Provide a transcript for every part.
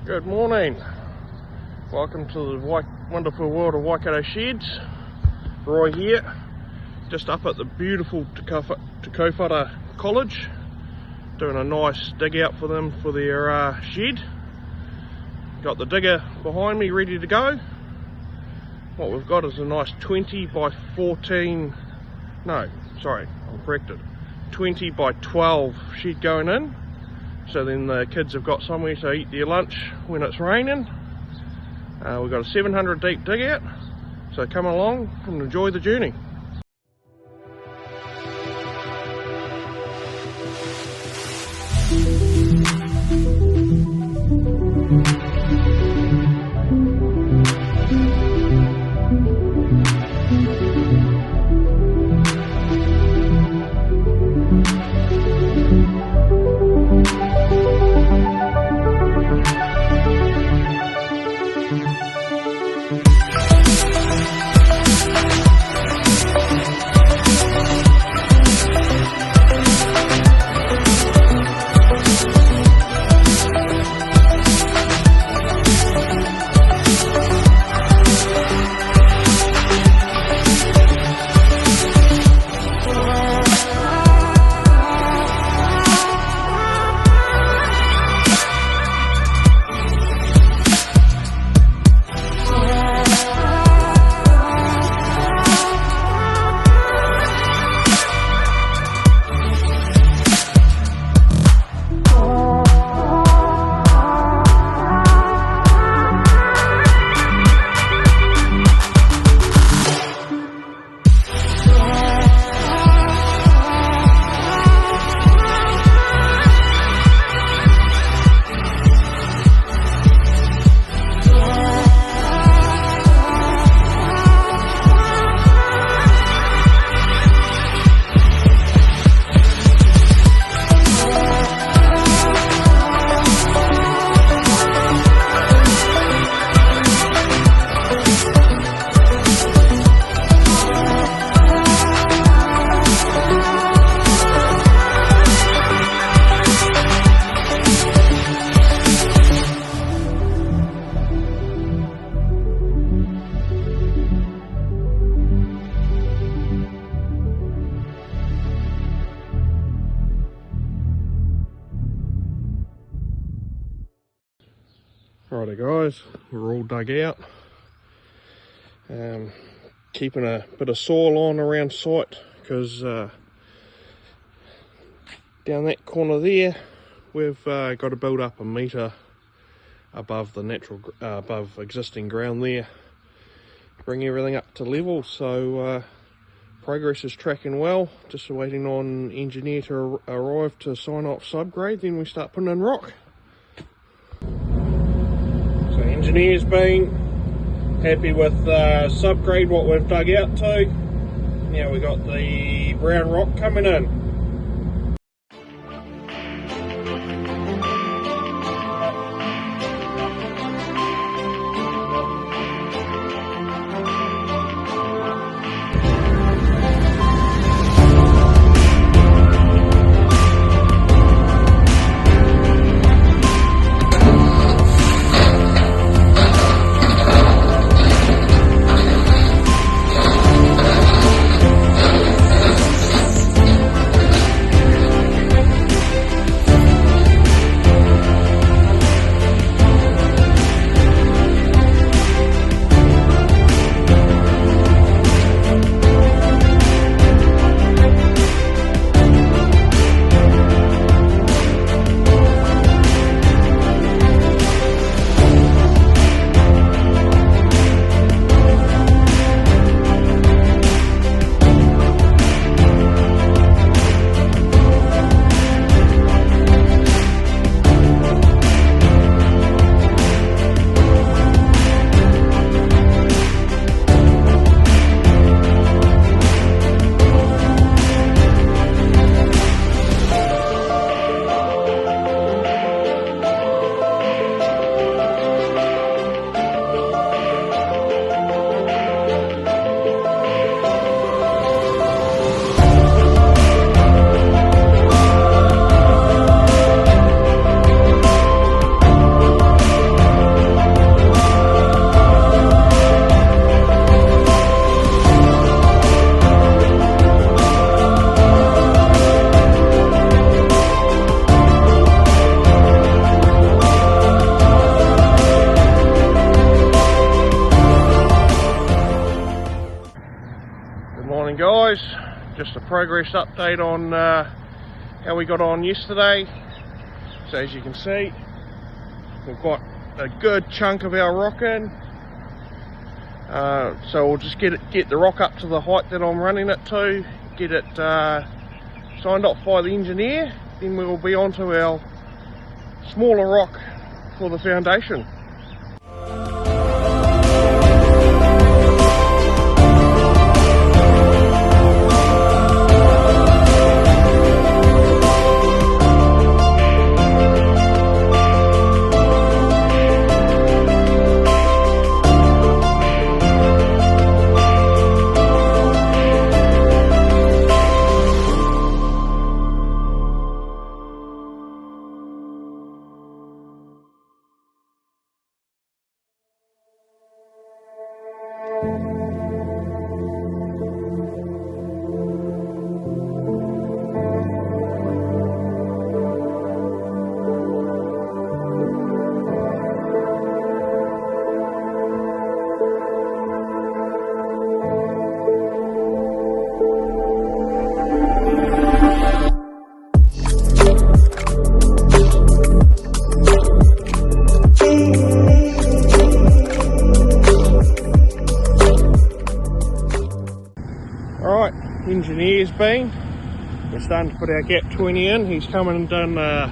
Good morning. Welcome to the wonderful world of Waikato Sheds. Roy here, just up at the beautiful Te Kauwhata collage, doing a nice dig out for them for their shed. Got the digger behind me ready to go. What we've got is a nice 20 by 14, no, sorry, I'm corrected, 20 by 12 shed going in. So then the kids have got somewhere to eat their lunch when it's raining. We've got a 700 deep dig out, so come along and enjoy the journey. Righty guys, we're all dug out. Keeping a bit of soil on around site because down that corner there we've got to build up a metre above the above existing ground there to bring everything up to level. So progress is tracking well, just waiting on engineer to arrive to sign off subgrade, then we start putting in rock. Engineer's been happy with subgrade what we've dug out to. Now we got the brown rock coming in. progress update on how we got on yesterday. So as you can see, we've got a good chunk of our rock in. So we'll just get the rock up to the height that I'm running it to, get it signed off by the engineer, then we'll be on to our smaller rock for the foundation. Alright, engineer's been. We're starting to put our gap 20 in. He's come and done a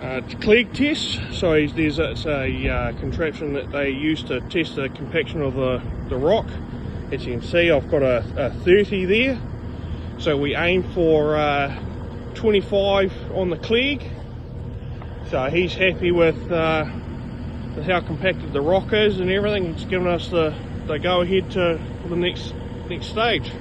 collage test. So it's a contraption that they use to test the compaction of the rock. As you can see, I've got a 30 there. So we aim for 25 on the collage. So he's happy with how compacted the rock is and everything. It's given us the go ahead to the next stage.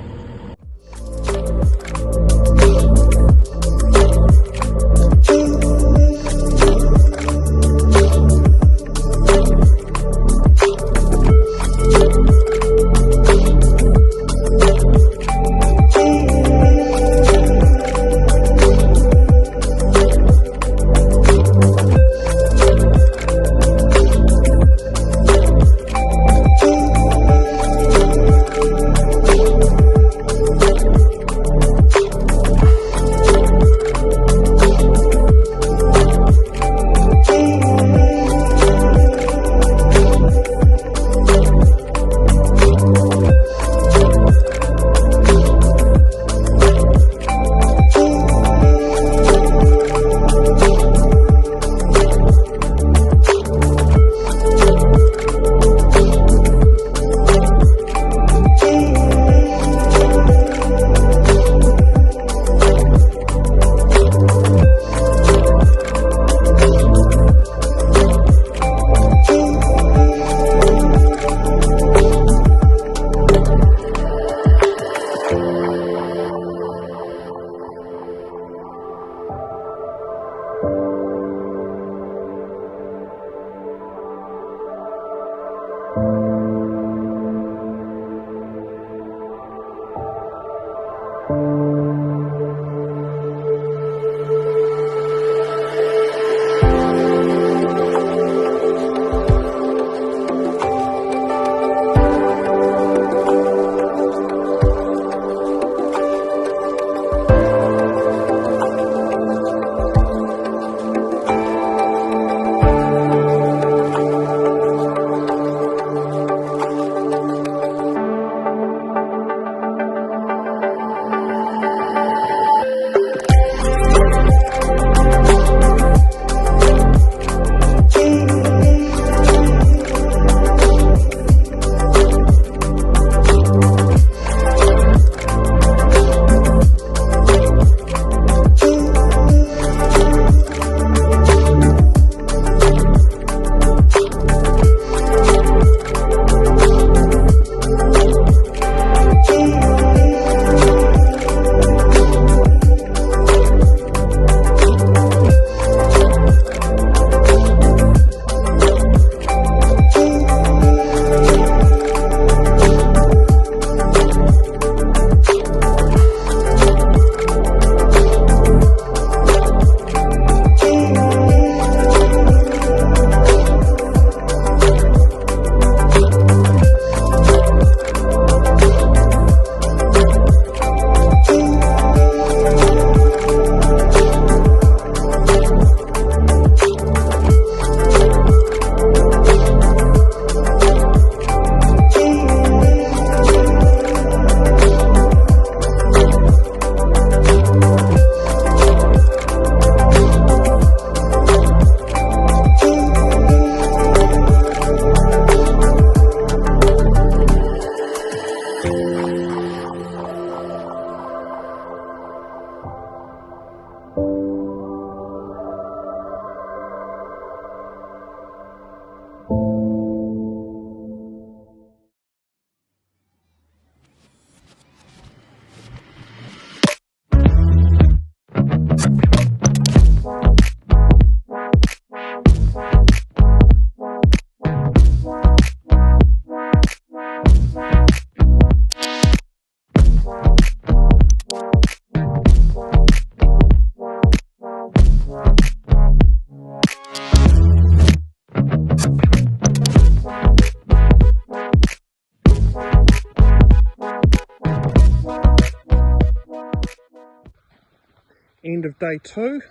day 2.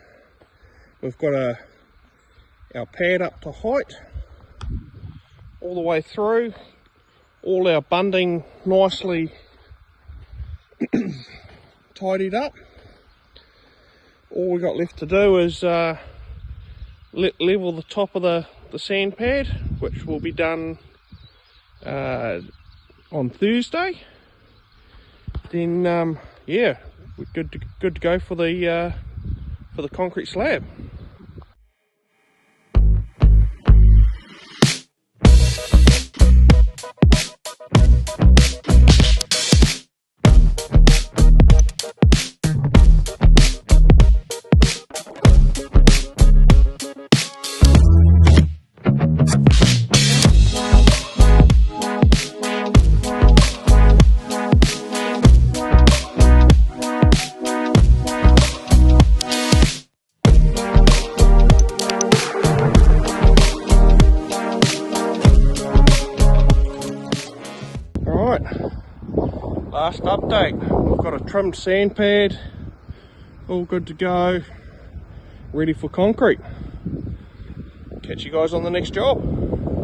We've got our pad up to height all the way through, all our bunding nicely tidied up. All we got left to do is level the top of the sand pad, which will be done on Thursday. Then yeah, we're good to go for the concrete slab. Last update, we've got a trimmed sand pad, all good to go, ready for concrete. Catch you guys on the next job.